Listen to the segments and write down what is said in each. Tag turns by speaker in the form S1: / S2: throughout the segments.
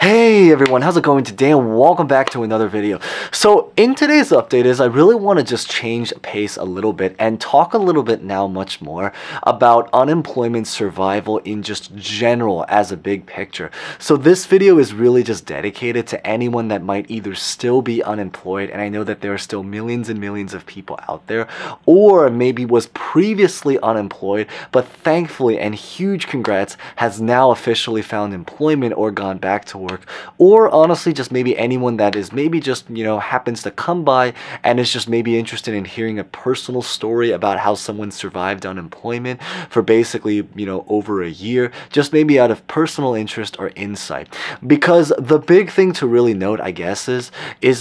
S1: Hey everyone, how's it going today, and welcome back to another video. So in today's update I really want to just change pace a little bit and talk a little bit now much more about unemployment survival in just general as a big picture. So this video is really just dedicated to anyone that might either still be unemployed, and I know that there are still millions and millions of people out there, or maybe was previously unemployed but thankfully, and huge congrats, has now officially found employment or gone back to work, or honestly just maybe anyone that is maybe just happens to come by and is just maybe interested in hearing a personal story about how someone survived unemployment for basically over a year, just maybe out of personal interest or insight. Because the big thing to really note, I guess, is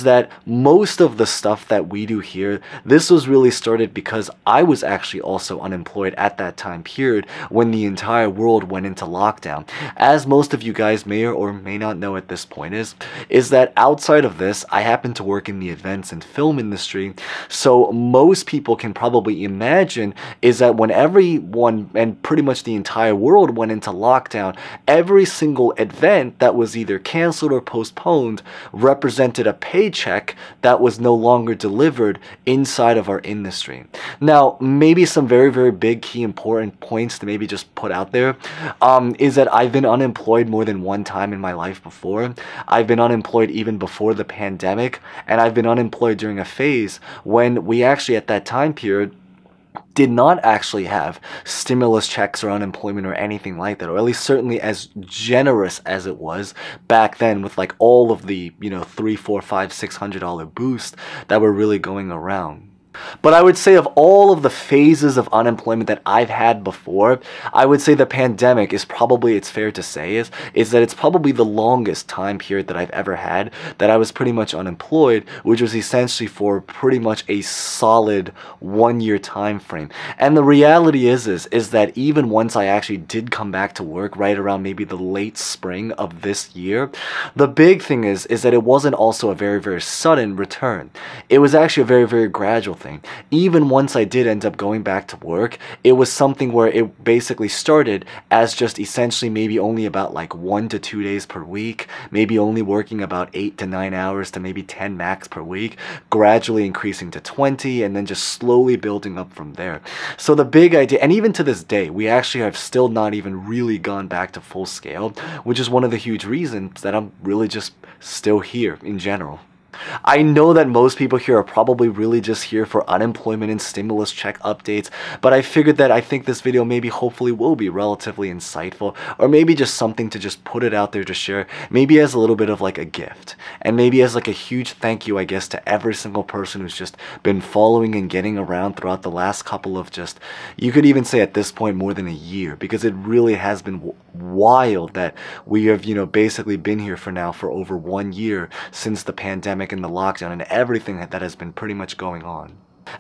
S1: that most of the stuff that we do here, this was really started because I was actually also unemployed at that time period when the entire world went into lockdown. As most of you guys may or may not know at this point is that outside of this, I happen to work in the events and film industry, so most people can probably imagine is that when everyone and pretty much the entire world went into lockdown, every single event that was either canceled or postponed represented a paycheck that was no longer delivered inside of our industry. Now, maybe some very, very big key important points to maybe just put out there is that I've been unemployed more than one time in my life before. I've been unemployed even before the pandemic, and I've been unemployed during a phase when we actually at that time period did not actually have stimulus checks or unemployment or anything like that, or at least certainly as generous as it was back then with like all of the $300, $400, $500, $600 boosts that were really going around. But I would say of all of the phases of unemployment that I've had before, I would say the pandemic is probably, it's fair to say, is that it's probably the longest time period that I've ever had that I was pretty much unemployed, which was essentially for pretty much a solid 1 year time frame. And the reality is that even once I actually did come back to work right around maybe the late spring of this year, the big thing is that it wasn't also a very, very sudden return. It was actually a very, very gradual thing. Even once I did end up going back to work, it was something where it basically started as just essentially maybe only about like 1 to 2 days per week, maybe only working about 8 to 9 hours to maybe 10 max per week, gradually increasing to 20, and then just slowly building up from there. So the big idea, and even to this day, we actually have still not even really gone back to full scale, which is one of the huge reasons that I'm really just still here in general. I know that most people here are probably really just here for unemployment and stimulus check updates, but I figured that I think this video maybe hopefully will be relatively insightful, or maybe just something to just put it out there to share, maybe as a little bit of like a gift, and maybe as like a huge thank you, I guess, to every single person who's just been following and getting around throughout the last couple of just, you could even say at this point more than a year, because it really has been wild that we have, basically been here for now for over 1 year since the pandemic and the lockdown and everything that has been pretty much going on.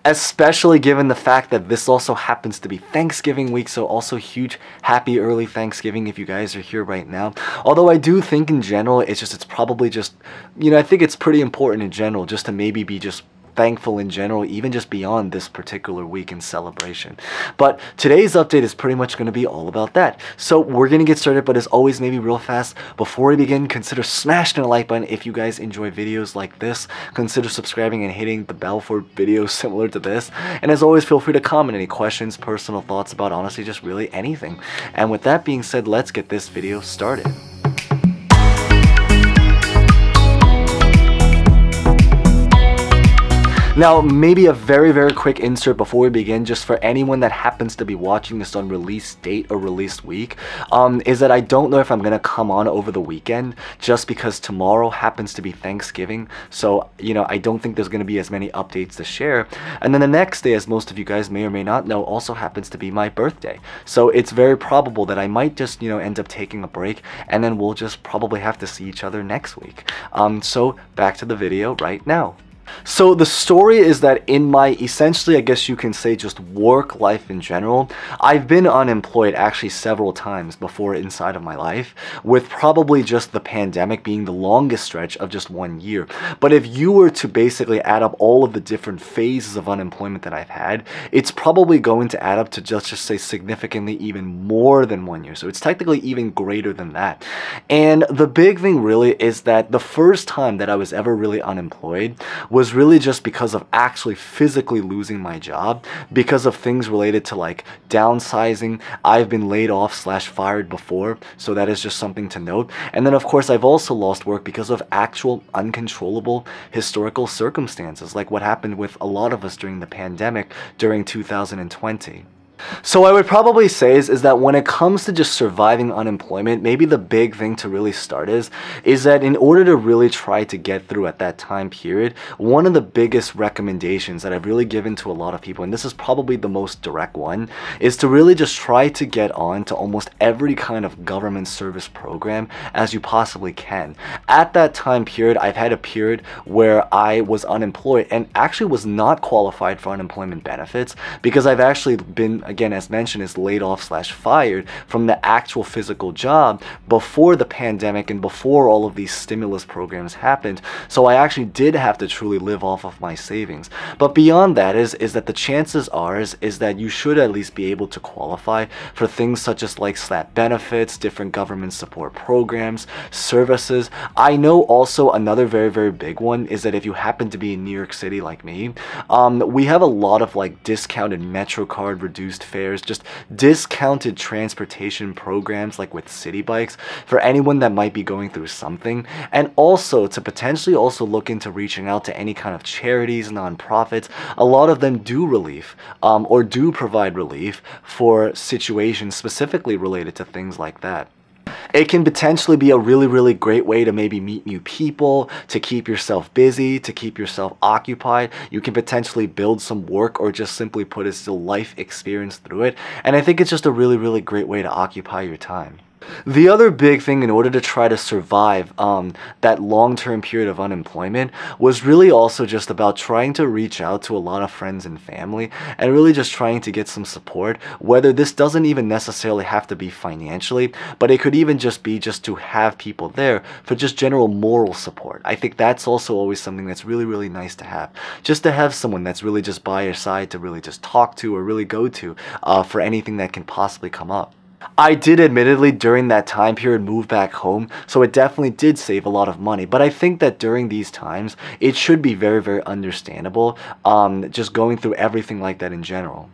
S1: Especially given the fact that this also happens to be Thanksgiving week, so also huge happy early Thanksgiving if you guys are here right now. Although I do think in general it's probably just, I think it's pretty important in general just to maybe be just thankful in general, even just beyond this particular week in celebration. But today's update is pretty much going to be all about that. So we're going to get started, but as always, maybe real fast, before we begin, consider smashing the like button if you guys enjoy videos like this. Consider subscribing and hitting the bell for videos similar to this. And as always, feel free to comment any questions, personal thoughts about honestly just really anything. And with that being said, let's get this video started. Now, maybe a very, very quick insert before we begin, just for anyone that happens to be watching this on release date or release week, is that I don't know if I'm going to come on over the weekend, just because tomorrow happens to be Thanksgiving, so, I don't think there's going to be as many updates to share. And then the next day, as most of you guys may or may not know, also happens to be my birthday. So it's very probable that I might just, end up taking a break, and then we'll just probably have to see each other next week. So back to the video right now. So the story is that in my, essentially, I guess you can say, just work life in general, I've been unemployed actually several times before inside of my life, with probably just the pandemic being the longest stretch of just 1 year. But if you were to basically add up all of the different phases of unemployment that I've had, it's probably going to add up to just say significantly even more than 1 year. So it's technically even greater than that. And the big thing really is that the first time that I was ever really unemployed was really just because of actually physically losing my job because of things related to like downsizing. I've been laid off / fired before, so that is just something to note. And then of course I've also lost work because of actual uncontrollable historical circumstances, like what happened with a lot of us during the pandemic during 2020. So I would probably say is that when it comes to just surviving unemployment, maybe the big thing to really start is that in order to really try to get through at that time period, one of the biggest recommendations that I've really given to a lot of people, and this is probably the most direct one, is to really just try to get on to almost every kind of government service program as you possibly can. At that time period, I've had a period where I was unemployed and actually was not qualified for unemployment benefits because I've actually been, again, as mentioned, is laid off / fired from the actual physical job before the pandemic and before all of these stimulus programs happened. So I actually did have to truly live off of my savings. But beyond that is that the chances are is that you should at least be able to qualify for things such as like SNAP benefits, different government support programs, services. I know also another very, very big one is that if you happen to be in New York City like me, we have a lot of like discounted MetroCard, reduced fares, just discounted transportation programs like with city bikes for anyone that might be going through something, and also to potentially also look into reaching out to any kind of charities, nonprofits. A lot of them do relief or do provide relief for situations specifically related to things like that. It can potentially be a really, really great way to maybe meet new people, to keep yourself busy, to keep yourself occupied. You can potentially build some work or just simply put a life experience through it. And I think it's just a really, really great way to occupy your time. The other big thing in order to try to survive that long-term period of unemployment was really also just about trying to reach out to a lot of friends and family and really just trying to get some support, whether this doesn't even necessarily have to be financially, but it could even just be just to have people there for just general moral support. I think that's also always something that's really, really nice to have. Just to have someone that's really just by your side to really just talk to or really go to for anything that can possibly come up. I did admittedly during that time period move back home, so it definitely did save a lot of money. But I think that during these times, it should be very, very understandable just going through everything like that in general.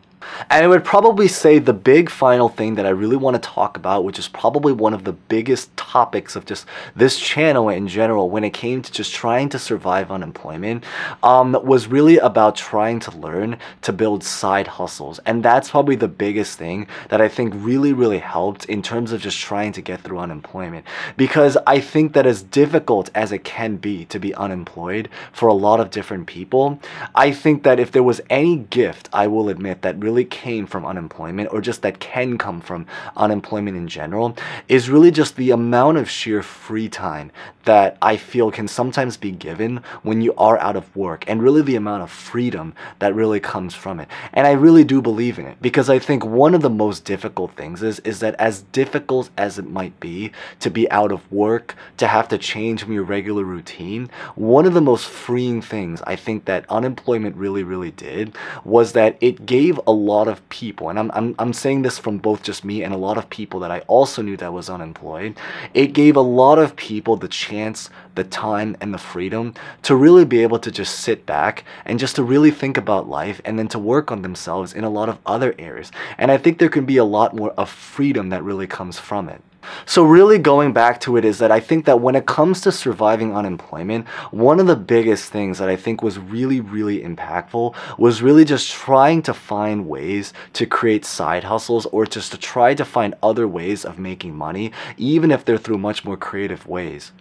S1: And I would probably say the big final thing that I really want to talk about, which is probably one of the biggest topics of just this channel in general when it came to just trying to survive unemployment, was really about trying to learn to build side hustles. And that's probably the biggest thing that I think really, really helped in terms of just trying to get through unemployment. Because I think that as difficult as it can be to be unemployed for a lot of different people, I think that if there was any gift, I will admit, that really came from unemployment, or just that can come from unemployment in general, is really just the amount of sheer free time that I feel can sometimes be given when you are out of work, and really the amount of freedom that really comes from it. And I really do believe in it, because I think one of the most difficult things is that as difficult as it might be to be out of work, to have to change from your regular routine, one of the most freeing things I think that unemployment really, really did was that it gave a lot of people, and I'm saying this from both just me and a lot of people that I also knew that was unemployed, it gave a lot of people the chance, the time, and the freedom to really be able to just sit back and just to really think about life, and then to work on themselves in a lot of other areas. And I think there can be a lot more of freedom that really comes from it. So really going back to it is that I think that when it comes to surviving unemployment, one of the biggest things that I think was really, really impactful was really just trying to find ways to create side hustles, or just to try to find other ways of making money, even if they're through much more creative ways.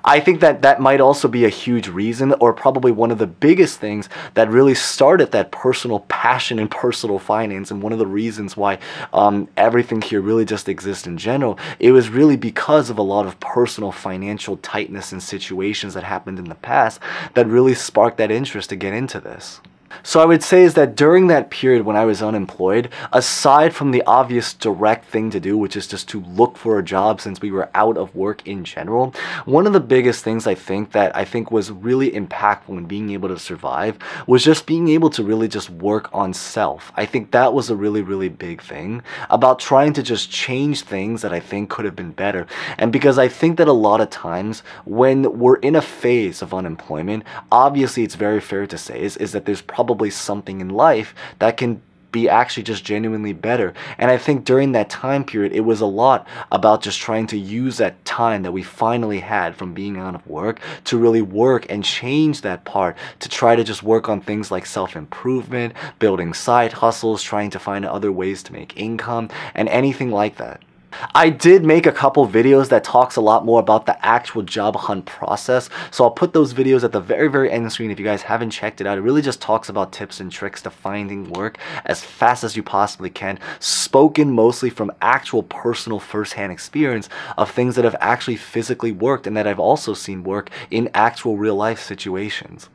S1: I think that that might also be a huge reason, or probably one of the biggest things that really started that personal passion and personal finance, and one of the reasons why everything here really just exists in general. It was really because of a lot of personal financial tightness and situations that happened in the past that really sparked that interest to get into this. So I would say is that during that period when I was unemployed, aside from the obvious direct thing to do, which is just to look for a job since we were out of work in general, one of the biggest things I think was really impactful in being able to survive was just being able to really just work on self. I think that was a really, really big thing about trying to just change things that I think could have been better. And because I think that a lot of times when we're in a phase of unemployment, obviously it's very fair to say is that there's probably something in life that can be actually just genuinely better. And I think during that time period, it was a lot about just trying to use that time that we finally had from being out of work to really work and change that part, to try to just work on things like self-improvement, building side hustles, trying to find other ways to make income, and anything like that. I did make a couple videos that talks a lot more about the actual job hunt process, so I'll put those videos at the very, very end of the screen if you guys haven't checked it out. It really just talks about tips and tricks to finding work as fast as you possibly can, spoken mostly from actual personal first-hand experience of things that have actually physically worked and that I've also seen work in actual real-life situations.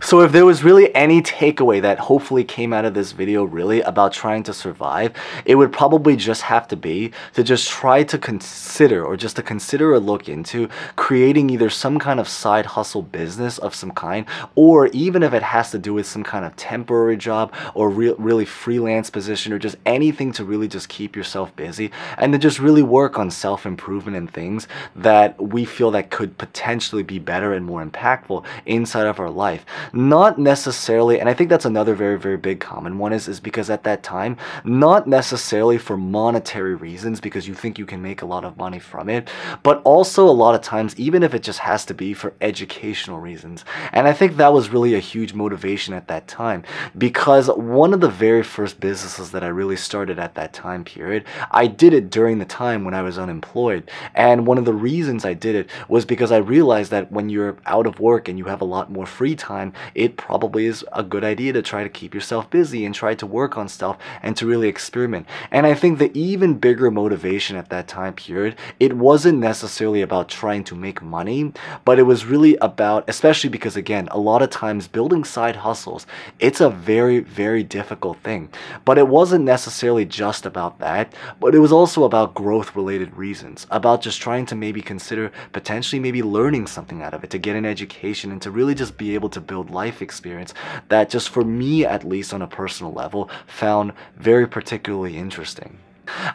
S1: So if there was really any takeaway that hopefully came out of this video really about trying to survive, it would probably just have to be to just try to consider, or just to consider or look into creating either some kind of side hustle business of some kind, or even if it has to do with some kind of temporary job or really freelance position, or just anything to really just keep yourself busy and to just really work on self-improvement and things that we feel that could potentially be better and more impactful inside of our life. Not necessarily, and I think that's another very, very big common one, is because at that time, not necessarily for monetary reasons because you think you can make a lot of money from it, but also a lot of times, even if it just has to be for educational reasons. And I think that was really a huge motivation at that time, because one of the very first businesses that I really started at that time period, I did it during the time when I was unemployed. And one of the reasons I did it was because I realized that when you're out of work and you have a lot more free time, it probably is a good idea to try to keep yourself busy and try to work on stuff and to really experiment. And I think the even bigger motivation at that time period, it wasn't necessarily about trying to make money, but it was really about, especially because again, a lot of times building side hustles, it's a very, very difficult thing. But it wasn't necessarily just about that, but it was also about growth related reasons, about just trying to maybe consider potentially maybe learning something out of it, to get an education and to really just be able to build life experience that just for me, at least on a personal level, found very particularly interesting.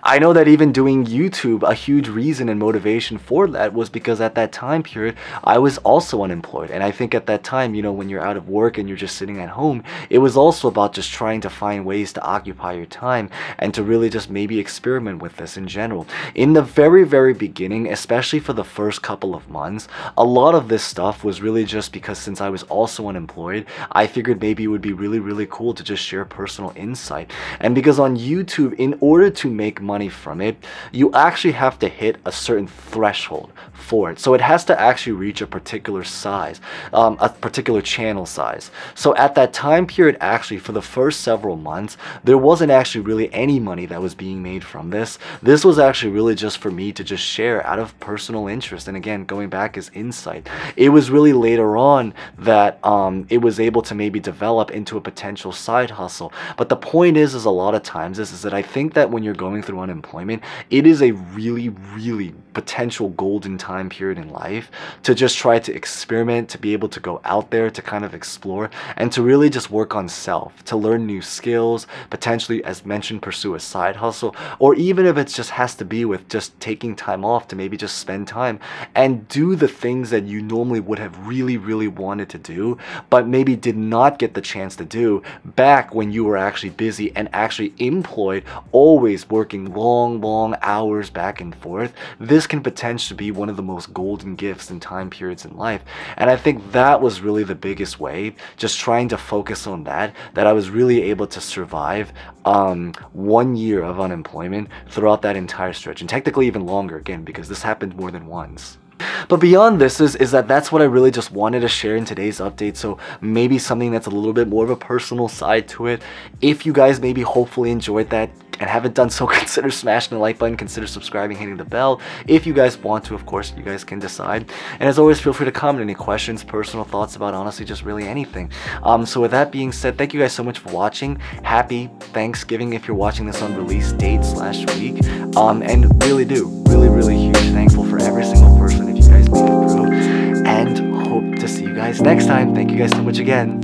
S1: I know that even doing YouTube, a huge reason and motivation for that was because at that time period, I was also unemployed. And I think at that time, you know, when you're out of work and you're just sitting at home, it was also about just trying to find ways to occupy your time and to really just maybe experiment with this in general. In the very, very beginning, especially for the first couple of months, a lot of this stuff was really just because since I was also unemployed, I figured maybe it would be really, really cool to just share personal insight. And because on YouTube, in order to make money from it, you actually have to hit a certain threshold for it. So it has to actually reach a particular size, a particular channel size. So at that time period, actually for the first several months, there wasn't actually really any money that was being made from this. This was actually really just for me to just share out of personal interest. And again, going back as insight, it was really later on that it was able to maybe develop into a potential side hustle. But the point is a lot of times is that I think that when you're going through unemployment, it is a really, really potential golden time period in life to just try to experiment, to be able to go out there, to kind of explore, and to really just work on self, to learn new skills, potentially, as mentioned, pursue a side hustle, or even if it just has to be with just taking time off to maybe just spend time and do the things that you normally would have really, really wanted to do, but maybe did not get the chance to do back when you were actually busy and actually employed, always working long hours back and forth. This can potentially be one of the most golden gifts and time periods in life. And I think that was really the biggest way, just trying to focus on that I was really able to survive 1 year of unemployment throughout that entire stretch, and technically even longer, again, because this happened more than once. But beyond this is that that's what I really just wanted to share in today's update. So maybe something that's a little bit more of a personal side to it. If you guys maybe hopefully enjoyed that and haven't done so, consider smashing the like button, consider subscribing, hitting the bell. If you guys want to, of course, you guys can decide. And as always, feel free to comment any questions, personal thoughts about honestly just really anything. So with that being said, thank you guys so much for watching. Happy Thanksgiving if you're watching this on release date / week. And really huge thankful for every single person if you guys made it through. And hope to see you guys next time. Thank you guys so much again.